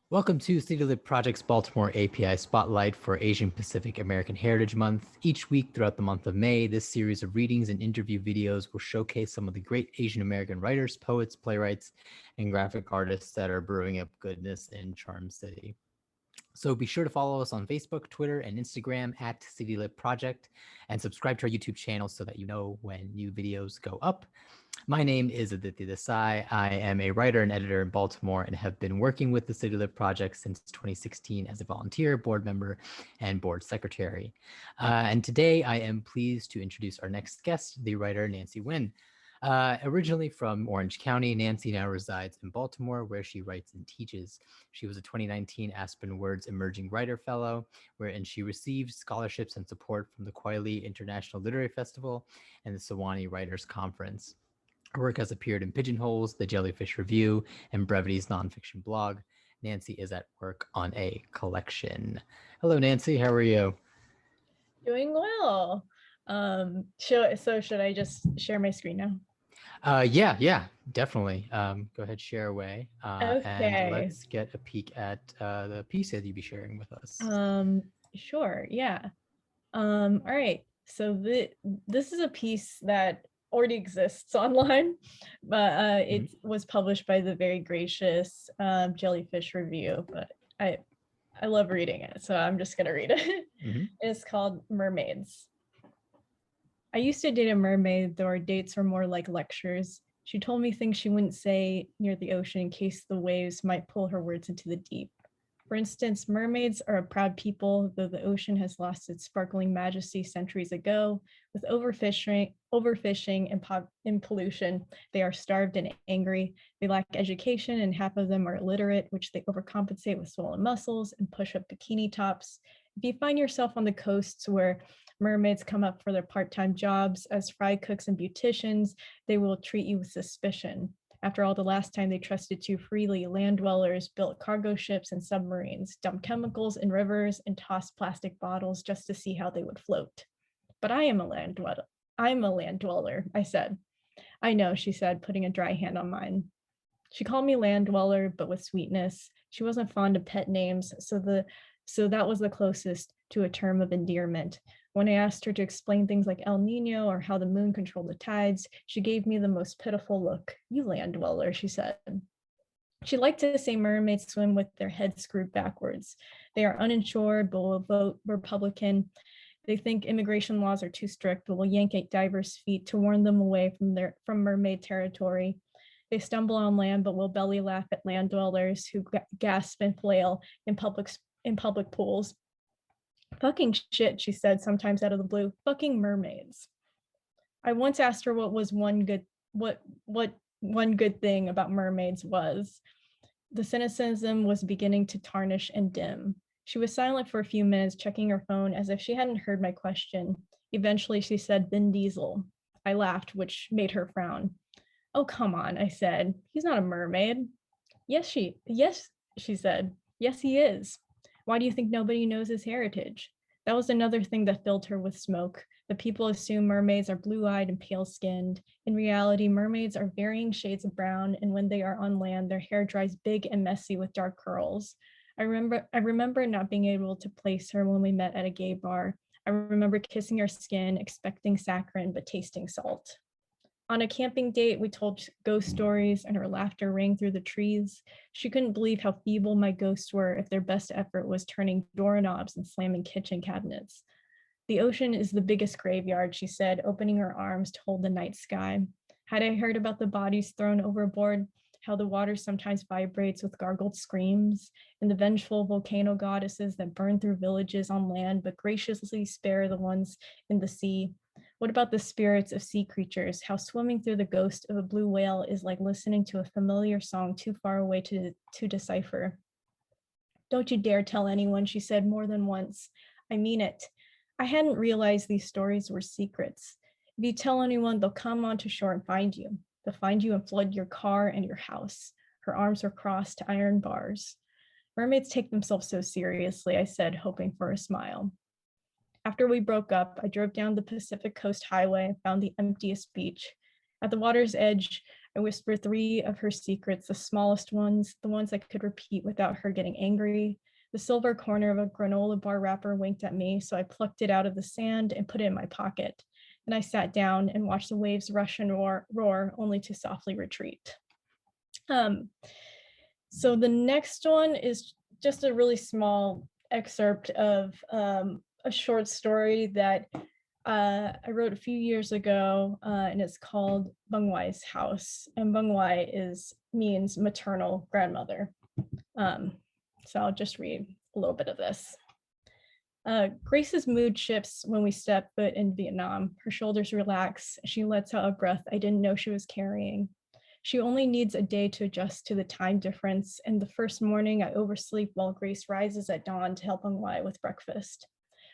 Welcome to CityLit Project's Baltimore API Spotlight for Asian Pacific American Heritage Month. Each week throughout the month of May, this series of readings and interview videos will showcase some of the great Asian American writers, poets, playwrights, and graphic artists that are brewing up goodness in Charm City. So be sure to follow us on Facebook, Twitter, and Instagram at CityLit Project, and subscribe to our YouTube channel so that you know when new videos go up. My name is Aditya Desai. I am a writer and editor in Baltimore and have been working with the CityLit Project since 2016 as a volunteer, board member, and board secretary. And today I am pleased to introduce our next guest, the writer Nancy Nguyen. Originally from Orange County, Nancy now resides in Baltimore, where she writes and teaches. She was a 2019 Aspen Words Emerging Writer Fellow, wherein she received scholarships and support from the Kweli International Literary Festival and the Sewanee Writers Conference. Her work has appeared in Pigeonholes, The Jellyfish Review, and Brevity's nonfiction blog. Nancy is at work on a collection. Hello, Nancy. How are you? Doing well. Should I just share my screen now? Yeah, definitely. Go ahead, share away, and Okay. let's get a peek at the piece that you'll be sharing with us. Sure. Yeah. All right. So this is a piece that already exists online, but it was published by the very gracious Jellyfish Review. But I love reading it, so I'm just gonna read it. It's called Mermaids. I used to date a mermaid, though our dates were more like lectures. She told me things she wouldn't say near the ocean in case the waves might pull her words into the deep. For instance, mermaids are a proud people, though the ocean has lost its sparkling majesty centuries ago. With overfishing and pollution, they are starved and angry. They lack education, and half of them are illiterate, which they overcompensate with swollen muscles and push-up bikini tops. If you find yourself on the coasts where mermaids come up for their part-time jobs as fry cooks and beauticians, they will treat you with suspicion. After all, the last time they trusted too freely, land dwellers built cargo ships and submarines, dumped chemicals in rivers, and tossed plastic bottles just to see how they would float. But I am a land dweller, I said. I know, she said, putting a dry hand on mine. She called me land dweller, but with sweetness. She wasn't fond of pet names, so that was the closest to a term of endearment. When I asked her to explain things like El Nino or how the moon controlled the tides, she gave me the most pitiful look. You land dweller, she said. She liked to say mermaids swim with their heads screwed backwards. They are uninsured, but will vote Republican. They think immigration laws are too strict, but will yank at divers' feet to warn them away from mermaid territory. They stumble on land, but will belly laugh at land dwellers who gasp and flail in public pools. Fucking shit, she said, sometimes out of the blue. Fucking mermaids. I once asked her what one good thing about mermaids was. The cynicism was beginning to tarnish and dim. She was silent for a few minutes, checking her phone as if she hadn't heard my question. Eventually, she said, Vin Diesel. I laughed, which made her frown. Oh, come on, I said. He's not a mermaid. Yes, she said. Yes, he is. Why do you think nobody knows his heritage? That was another thing that filled her with smoke. The people assume mermaids are blue-eyed and pale-skinned. In reality, mermaids are varying shades of brown, and when they are on land, their hair dries big and messy with dark curls. I remember not being able to place her when we met at a gay bar. I remember kissing her skin, expecting saccharin, but tasting salt. On a camping date, we told ghost stories and her laughter rang through the trees. She couldn't believe how feeble my ghosts were if their best effort was turning doorknobs and slamming kitchen cabinets. The ocean is the biggest graveyard, she said, opening her arms to hold the night sky. Had I heard about the bodies thrown overboard, how the water sometimes vibrates with gargled screams, and the vengeful volcano goddesses that burn through villages on land but graciously spare the ones in the sea? What about the spirits of sea creatures? How swimming through the ghost of a blue whale is like listening to a familiar song too far away to decipher. Don't you dare tell anyone, she said more than once. I mean it. I hadn't realized these stories were secrets. If you tell anyone, they'll come onto shore and find you. They'll find you and flood your car and your house. Her arms were crossed to iron bars. Mermaids take themselves so seriously, I said, hoping for a smile. After we broke up, I drove down the Pacific Coast Highway and found the emptiest beach. At the water's edge, I whispered 3 of her secrets, the smallest ones, the ones I could repeat without her getting angry. The silver corner of a granola bar wrapper winked at me, so I plucked it out of the sand and put it in my pocket. And I sat down and watched the waves rush and roar, only to softly retreat. So the next one is just a really small excerpt of a short story that I wrote a few years ago, and it's called Bung Wai's House. And Bung Wai means maternal grandmother. So I'll just read a little bit of this. Grace's mood shifts when we step foot in Vietnam. Her shoulders relax. She lets out a breath I didn't know she was carrying. She only needs a day to adjust to the time difference, and the first morning I oversleep while Grace rises at dawn to help Bung Wai with breakfast.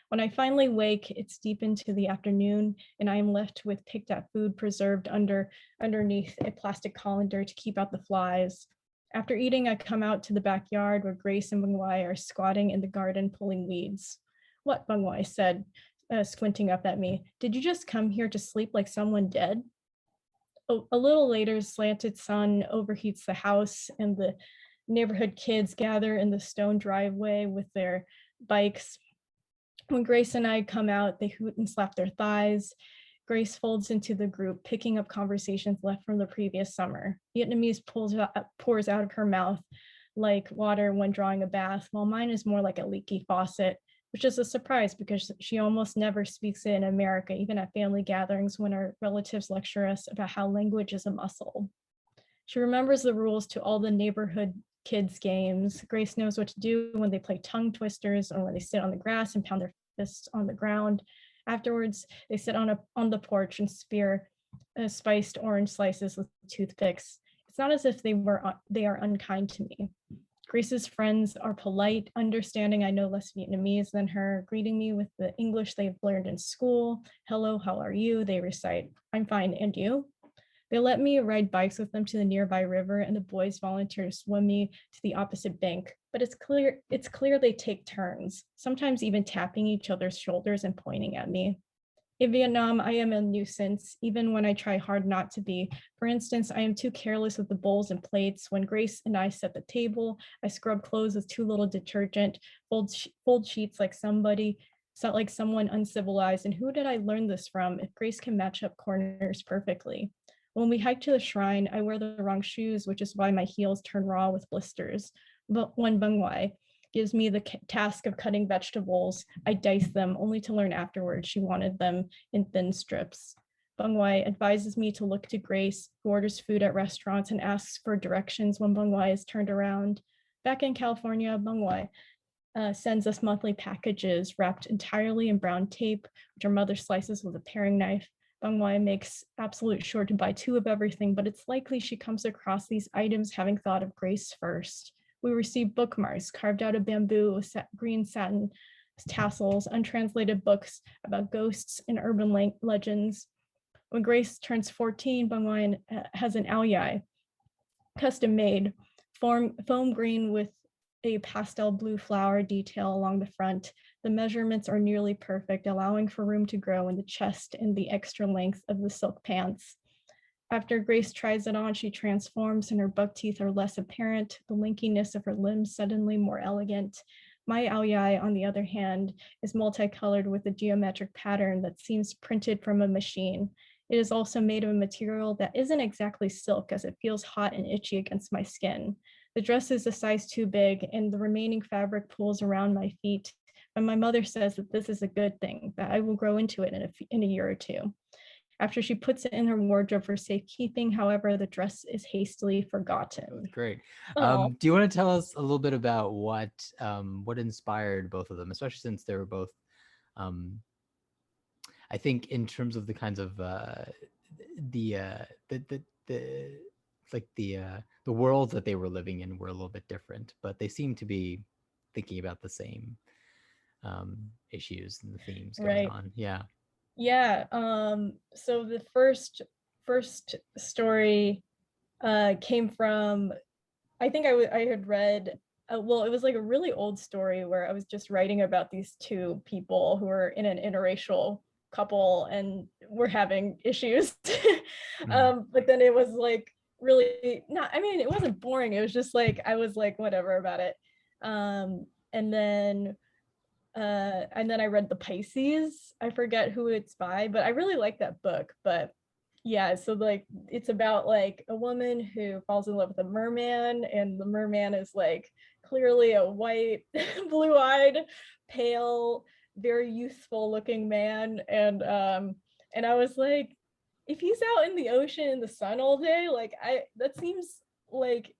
When I finally wake, it's deep into the afternoon, and I am left with picked-up food preserved underneath a plastic colander to keep out the flies. After eating, I come out to the backyard where Grace and Bung Wai are squatting in the garden pulling weeds. What, Bung Wai said, squinting up at me. Did you just come here to sleep like someone dead? A little later, slanted sun overheats the house, and the neighborhood kids gather in the stone driveway with their bikes. When Grace and I come out, they hoot and slap their thighs. Grace folds into the group, picking up conversations left from the previous summer. Vietnamese pours out of her mouth like water when drawing a bath, while mine is more like a leaky faucet, which is a surprise because she almost never speaks it in America, even at family gatherings when our relatives lecture us about how language is a muscle. She remembers the rules to all the neighborhood kids' games. Grace knows what to do when they play tongue twisters or when they sit on the grass and pound their fists on the ground. Afterwards, they sit on the porch and spear spiced orange slices with toothpicks. It's not as if they are unkind to me. Grace's friends are polite, understanding I know less Vietnamese than her, greeting me with the English they've learned in school. Hello, how are you? They recite. I'm fine, and you? They let me ride bikes with them to the nearby river, and the boys volunteer to swim me to the opposite bank. But it's clear they take turns, sometimes even tapping each other's shoulders and pointing at me. In Vietnam, I am a nuisance, even when I try hard not to be. For instance, I am too careless with the bowls and plates. When Grace and I set the table, I scrub clothes with too little detergent, fold sheets like someone uncivilized. And who did I learn this from if Grace can match up corners perfectly? When we hike to the shrine, I wear the wrong shoes, which is why my heels turn raw with blisters. But when Bung Wai gives me the task of cutting vegetables, I dice them, only to learn afterwards she wanted them in thin strips. Bung Wai advises me to look to Grace, who orders food at restaurants and asks for directions when Bung Wai is turned around. Back in California, Bung Wai sends us monthly packages wrapped entirely in brown tape, which our mother slices with a paring knife. Bung Wai makes absolute sure to buy 2 of everything, but it's likely she comes across these items having thought of Grace first. We receive bookmarks carved out of bamboo with green satin tassels, untranslated books about ghosts and urban legends. When Grace turns 14, Bung Wai has an ao dai, custom made, foam green with a pastel blue flower detail along the front. The measurements are nearly perfect, allowing for room to grow in the chest and the extra length of the silk pants. After Grace tries it on, she transforms and her buck teeth are less apparent, the linkiness of her limbs suddenly more elegant. My ao dai, on the other hand, is multicolored with a geometric pattern that seems printed from a machine. It is also made of a material that isn't exactly silk, as it feels hot and itchy against my skin. The dress is a size too big, and the remaining fabric pulls around my feet. But my mother says that this is a good thing, that I will grow into it in a year or two. After she puts it in her wardrobe for safekeeping, however, the dress is hastily forgotten. That's great. Do you want to tell us a little bit about what inspired both of them, especially since they were both, I think, in terms of the kinds of the worlds that they were living in were a little bit different, but they seem to be thinking about the same issues and the themes going on. Yeah. Yeah. So the first story came from, I think I had read, well, it was like a really old story where I was just writing about these 2 people who were in an interracial couple and were having issues. But then it was like really not, I mean, it wasn't boring. It was just like, I was like, whatever about it. And then I read The Pisces. I forget who it's by, but I really like that book. But yeah, so like it's about like a woman who falls in love with a merman, and the merman is like clearly a white, blue-eyed, pale, very youthful looking man. And I was like, if he's out in the ocean in the sun all day, like that seems like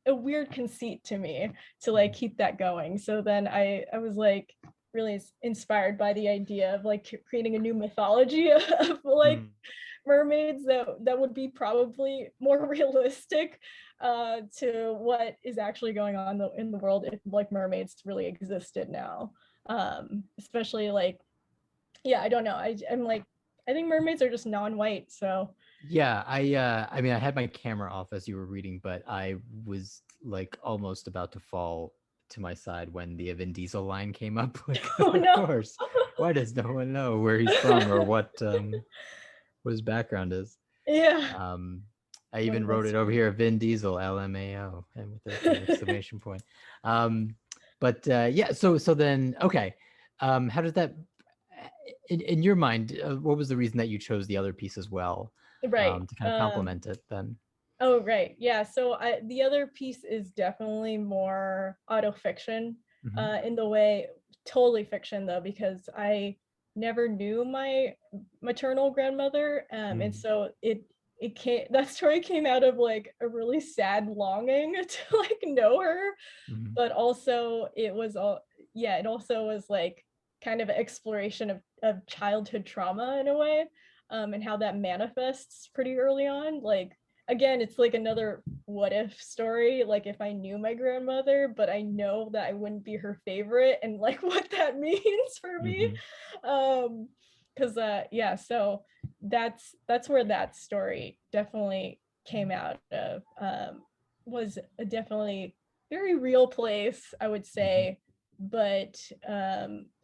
a weird conceit to me to like keep that going. So then I was like really inspired by the idea of like creating a new mythology of like mermaids that would be probably more realistic to what is actually going on in the world if like mermaids really existed now. Especially like, yeah, I don't know. I'm like, I think mermaids are just non-white, so. Yeah, I mean, I had my camera off as you were reading, but I was like almost about to fall to my side when the Vin Diesel line came up. Like, Oh of no. course, why does no one know where he's from or what his background is? Yeah. I even wrote it over here, Vin Diesel, LMAO, and with an exclamation point. But yeah, so then, okay, how does that, in your mind, what was the reason that you chose the other piece as well, Right. to kind of complement it then? Oh, right. Yeah. So the other piece is definitely more autofiction, in the way, totally fiction though, because I never knew my maternal grandmother. And so it came, that story came out of like a really sad longing to like know her, but also it was all, yeah, it also was like kind of an exploration of childhood trauma in a way, and how that manifests pretty early on. Like, again, it's like another what if story, like if I knew my grandmother but I know that I wouldn't be her favorite, and like what that means for me. Because yeah, so that's where that story definitely came out of. Was a definitely very real place, I would say. But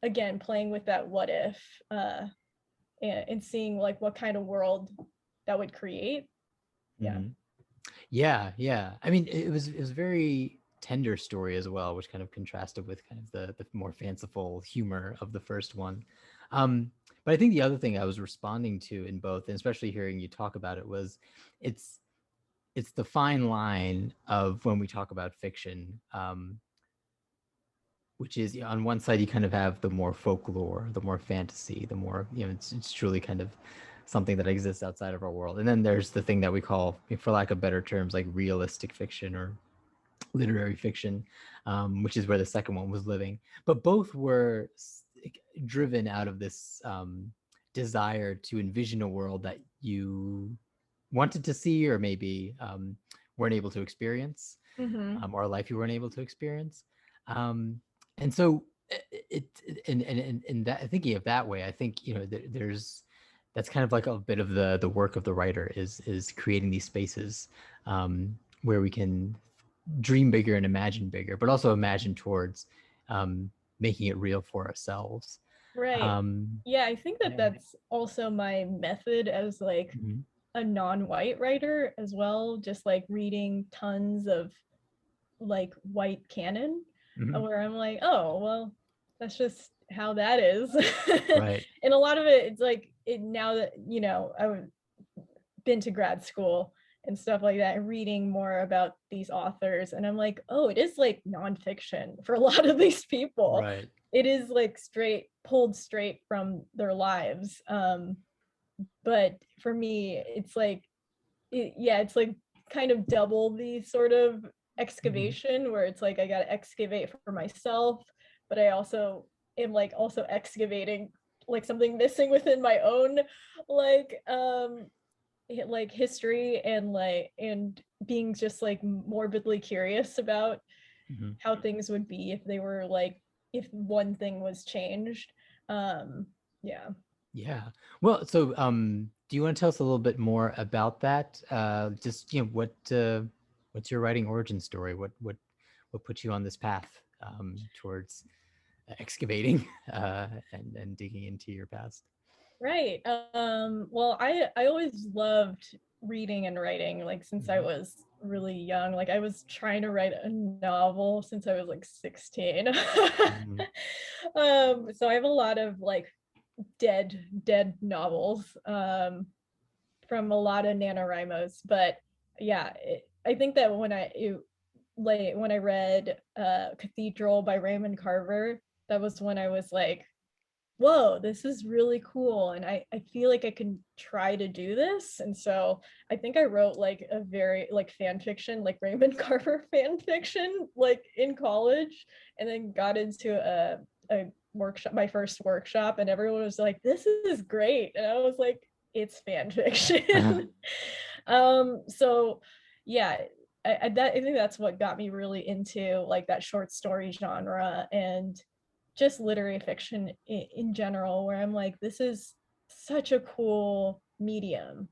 again, playing with that what if, and seeing like what kind of world that would create. Yeah. Yeah. I mean, it was a very tender story as well, which kind of contrasted with kind of the more fanciful humor of the first one. But I think the other thing I was responding to in both, and especially hearing you talk about it, was it's the fine line of when we talk about fiction, which is, on one side you kind of have the more folklore, the more fantasy, the more, it's truly kind of something that exists outside of our world. And then there's the thing that we call, for lack of better terms, like realistic fiction or literary fiction, which is where the second one was living. But both were driven out of this desire to envision a world that you wanted to see, or maybe weren't able to experience, or a life you weren't able to experience. And so and that, thinking of that way, I think, there's, that's kind of like a bit of the work of the writer is creating these spaces, where we can dream bigger and imagine bigger, but also imagine towards making it real for ourselves. Right. Yeah, I think that Yeah. that's also my method as like a non-white writer as well, just like reading tons of like white canon, where I'm like, oh, well, that's just how that is. Right. And a lot of it, it's like now that, I've been to grad school and stuff like that, reading more about these authors, and I'm like, oh, it is like nonfiction for a lot of these people. Right. It is like pulled straight from their lives. But for me, it's like, it's like kind of double the sort of excavation, where it's like I got to excavate for myself, but I also am also excavating like something missing within my own like history, and being just like morbidly curious about how things would be if they were like, if one thing was changed. Yeah. Yeah. Well, so do you want to tell us a little bit more about that? Just, what's your writing origin story? What put you on this path towards excavating and digging into your past? Right. Well, I always loved reading and writing, like since I was really young. Like I was trying to write a novel since I was like 16. Mhm. So I have a lot of like dead novels from a lot of NaNoWriMos. But yeah, I think that when I read Cathedral by Raymond Carver, that was when I was like, whoa, this is really cool. And I feel like I can try to do this. And so I think I wrote like a very like fan fiction, like Raymond Carver fan fiction, like in college, and then got into a workshop, my first workshop, and everyone was like, this is great. And I was like, it's fan fiction. So yeah, I think that's what got me really into like that short story genre and just literary fiction in general, where I'm like, this is such a cool medium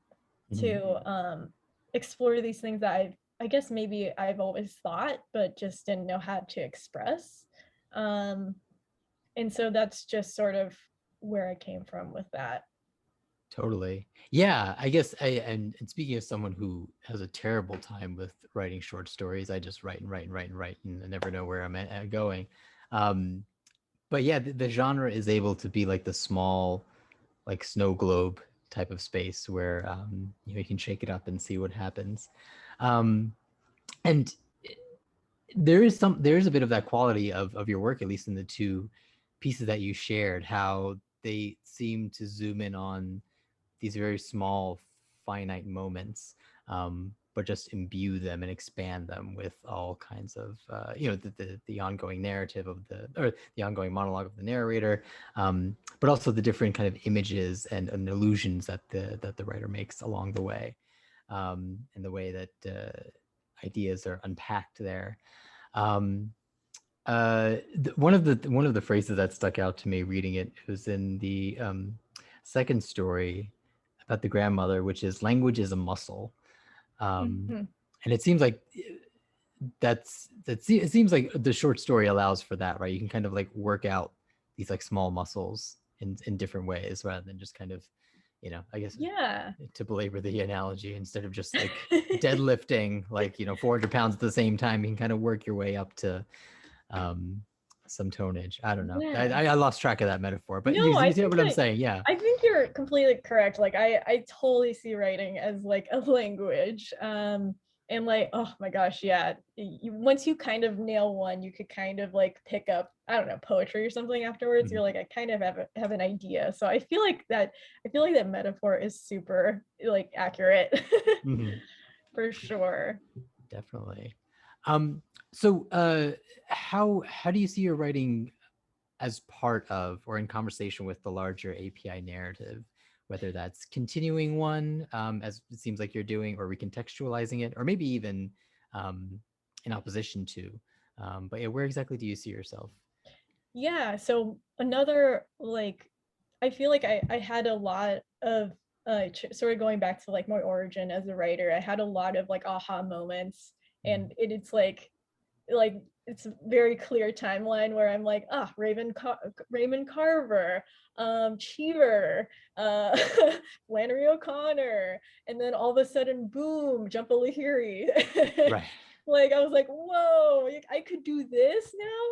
Mhm. to explore these things that I guess maybe I've always thought, but just didn't know how to express. Um, and so that's just sort of where I came from with that. Totally. Yeah, I guess and speaking of someone who has a terrible time with writing short stories, I just write and write and write and write and I never know where I'm going. Um, but yeah, the genre is able to be like the small, like snow globe type of space where you can shake it up and see what happens. Um, and there is a bit of that quality of your work, at least in the two pieces that you shared, how they seem to zoom in on these very small finite moments, but just imbue them and expand them with all kinds of the ongoing narrative of the ongoing monologue of the narrator, but also the different kind of images and illusions that the writer makes along the way, and the way that ideas are unpacked there. um, one of the phrases that stuck out to me reading it was in the second story about the grandmother, which is language is a muscle. Mhm. And it seems like it seems like the short story allows for that, right? You can kind of like work out these like small muscles in different ways rather than just kind of, I guess, Yeah. to belabor the analogy, instead of just like deadlifting like 400 pounds at the same time, you can kind of work your way up to um, some tonnage. I don't know. Yeah. I lost track of that metaphor, but No, you see what I'm saying? Yeah. I think you're completely correct. Like I totally see writing as like a language. And like, oh my gosh, yeah. Once you kind of nail one, you could kind of like pick up, I don't know, poetry or something afterwards. Mhm. You're like, I kind of have an idea. So I feel like that metaphor is super like accurate Mhm. for sure. Definitely. Um, so how do you see your writing as part of or in conversation with the larger API narrative, whether that's continuing one, as it seems like you're doing, or recontextualizing it, or maybe even um, in opposition to? But yeah, where exactly do you see yourself? Yeah, so another like I feel like I had a lot of sort of going back to like my origin as a writer. I had a lot of like aha moments, Mm. and it's like it's a very clear timeline where I'm like, Raymond Carver, Cheever, uh Flannery O'Connor, and then all of a sudden, boom, Jumpa Lahiri. Right. Like I was like, whoa, I could do this now.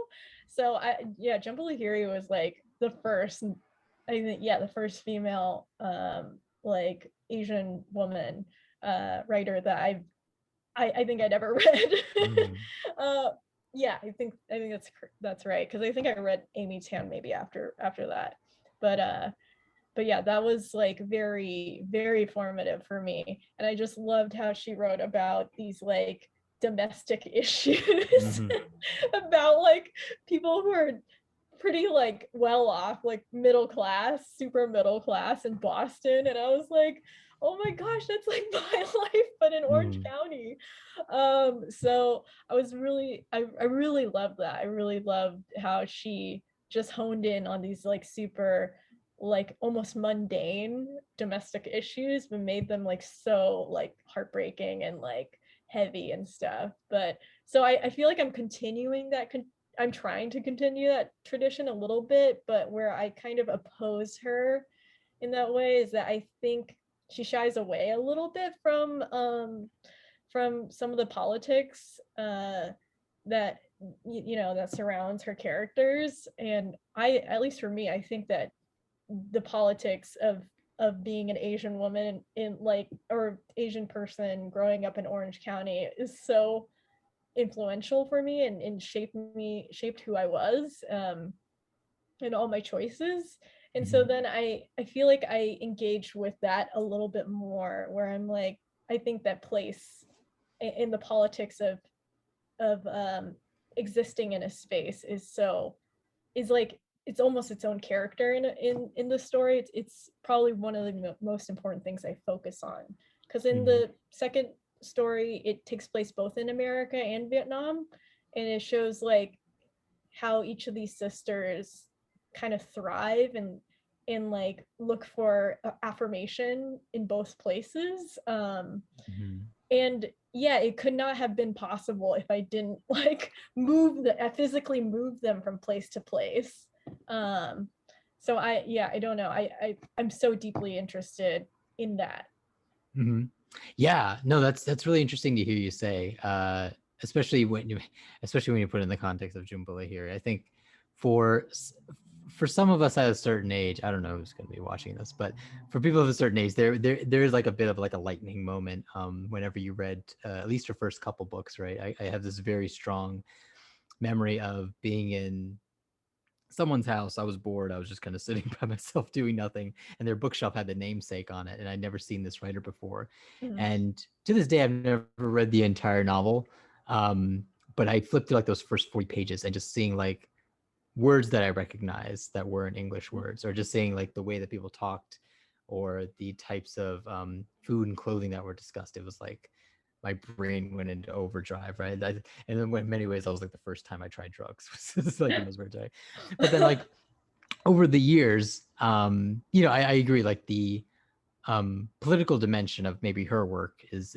So yeah, Jumpa Lahiri was like the first, I think, yeah, the first female like Asian woman writer that I think I'd ever read. Mm. uh, yeah, I think that's right, because I think I read Amy Tan maybe after that, but but yeah, that was like very formative for me, and I just loved how she wrote about these like domestic issues Mhm. about like people who are pretty like well off, like middle class, super middle class in Boston. And I was like, oh my gosh, that's like my life, but in Orange Mhm. County. So I really loved that. I really loved how she just honed in on these like super like almost mundane domestic issues, but made them like so like heartbreaking and like heavy and stuff. But so I feel like I'm continuing that I'm trying to continue that tradition a little bit, but where I kind of oppose her in that way is that I think she shies away a little bit from some of the politics that that surrounds her characters. And at least for me, I think that the politics of being an Asian woman in like, or Asian person growing up in Orange County is so influential for me, and shaped who I was, and all my choices. And so then I feel like I engaged with that a little bit more, where I'm like, I think that place in the politics of existing in a space is like, it's almost its own character in the story. It's probably one of the most important things I focus on, because in the second story it takes place both in America and Vietnam, and it shows like how each of these sisters kind of thrive and like look for affirmation in both places. And yeah, it could not have been possible if I didn't like physically move them from place to place. So I don't know, I'm so deeply interested in that. Yeah, no, that's really interesting to hear you say, especially when you put it in the context of Jumbula here. I think for some of us at a certain age, I don't know who's going to be watching this, but for people of a certain age, there is like a bit of like a lightning moment whenever you read at least your first couple books, right? I have this very strong memory of being in someone's house. I was bored. I was just kind of sitting by myself doing nothing, and their bookshelf had the namesake on it, and I'd never seen this writer before. And to this day, I've never read the entire novel, but I flipped through like those first 40 pages and just seeing like words that I recognized that weren't English words, or just seeing like the way that people talked, or the types of food and clothing that were discussed. It was like my brain went into overdrive, right? And in many ways, that was like the first time I tried drugs. It's like the most weird time. But then, like over the years, I agree. Like the political dimension of maybe her work is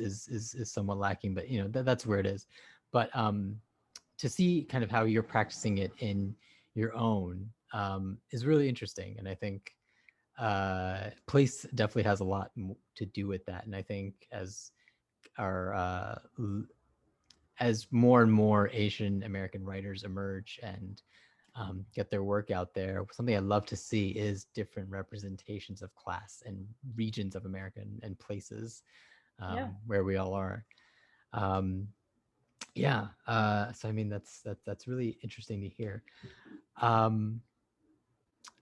somewhat lacking, but that's where it is. But to see kind of how you're practicing it in your own is really interesting, and I think place definitely has a lot to do with that. And I think as more and more Asian American writers emerge and get their work out there, something I love to see is different representations of class and regions of America and places where we all are. So I mean that's really interesting to hear.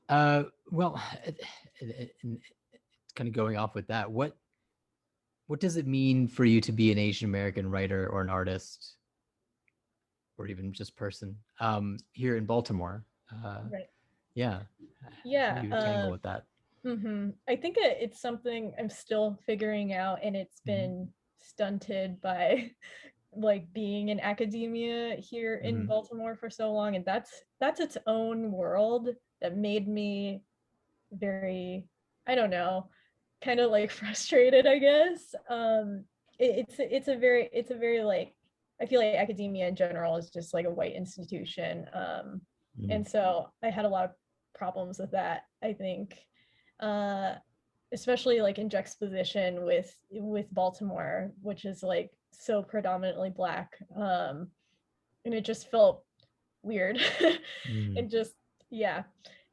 Well, kind of going off with that, what does it mean for you to be an Asian American writer or an artist, or even just person here in Baltimore? Right. Yeah. How do you tangle with that? I think it's something I'm still figuring out, and it's been stunted by like being in academia here in Baltimore for so long, and that's its own world that made me very, I don't know, kind of like frustrated, I guess. It's a very like, I feel like academia in general is just like a white institution, and so I had a lot of problems with that, I think, uh, especially like in juxtaposition with Baltimore, which is like so predominantly Black, and it just felt weird and just, yeah,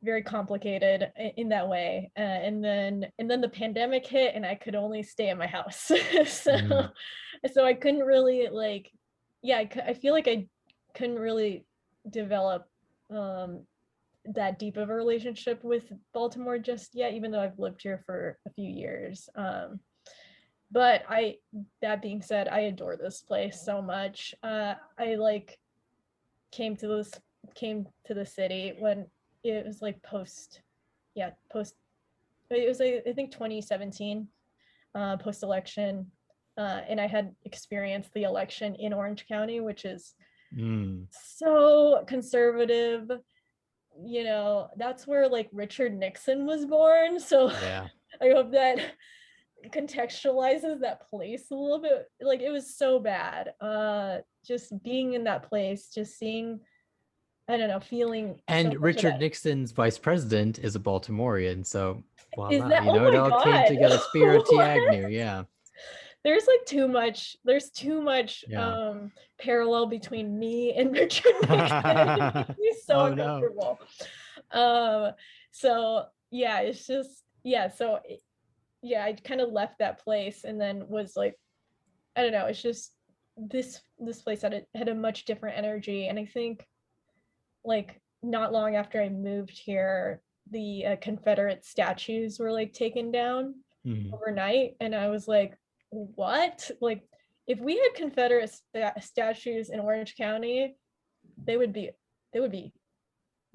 very complicated in that way. And then the pandemic hit, and I could only stay in my house. So I couldn't really like, yeah, I feel like I couldn't really develop that deep of a relationship with Baltimore just yet, even though I've lived here for a few years. But that being said, I adore this place so much. I like came to the city when it was like post, it was like, I think 2017, post election, and I had experienced the election in Orange County, which is so conservative. That's where like Richard Nixon was born, so Yeah. I hope that contextualizes that place a little bit. Like, it was so bad, just being in that place, just seeing, I don't know, feeling so And much of Richard that. Nixon's vice president is a Baltimorean, so Is voila, that, you oh know, it my all came God. together. Spiro T. Agnew, yeah. There's like there's too much Yeah. parallel between me and Richard Nixon. It makes me so Oh no. uncomfortable. Um, so yeah, it's just, yeah, so yeah, I kind of left that place and then was like, I don't know, it's just this place had a much different energy. And I think like not long after I moved here, the Confederate statues were like taken down Mhm. overnight, and I was like, what? Like, if we had Confederate statues in Orange County, they would be they would be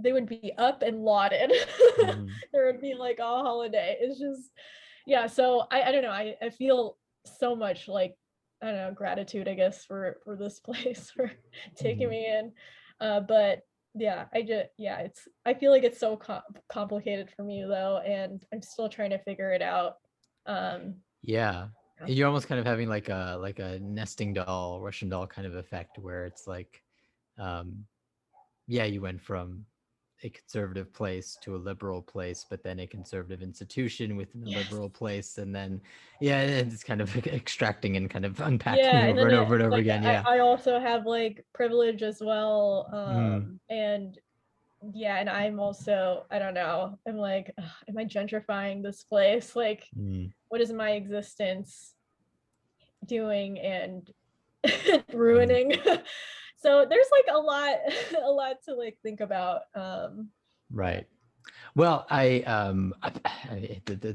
they would be up and lauded. Mhm. There would be like a holiday. It's just, yeah, so I don't know, I feel so much like, I don't know, gratitude, I guess, for this place for taking Mhm. me in. But yeah, it's, I feel like it's so complicated for me though, and I'm still trying to figure it out. Um, Yeah. yeah. You're almost kind of having like a nesting doll, Russian doll kind of effect where it's like, um, yeah, you went from a conservative place to a liberal place, but then a conservative institution within a Yes. liberal place, and then yeah, it's kind of extracting and kind of unpacking Yeah, and over then and over and over like again. Yeah. I also have like privilege as well, Mm, and yeah, and I'm also, I don't know, I'm like, ugh, am I gentrifying this place? Like, mm, what is my existence doing and mm. ruining? So there's like a lot a lot to like think about. Yeah. Right. Well,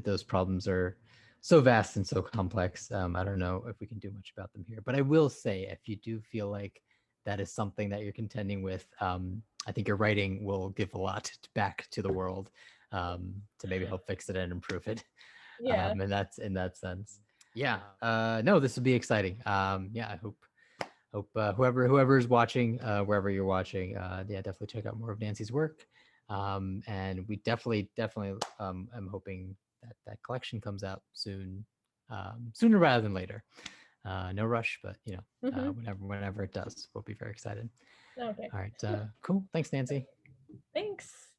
those problems are so vast and so complex. I don't know if we can do much about them here, but I will say, if you do feel like that is something that you're contending with, I think your writing will give a lot back to the world, to maybe help fix it and improve it. Yeah. And that's in that sense. Yeah. No, this will be exciting. Yeah, I hope whoever is watching, wherever you're watching, yeah, definitely check out more of Nancy's work. And we definitely I'm hoping that that collection comes out soon, sooner rather than later. No rush, but you know, Hmm. whenever it does, we'll be very excited. Okay. All right, cool. Thanks, Nancy. Thanks.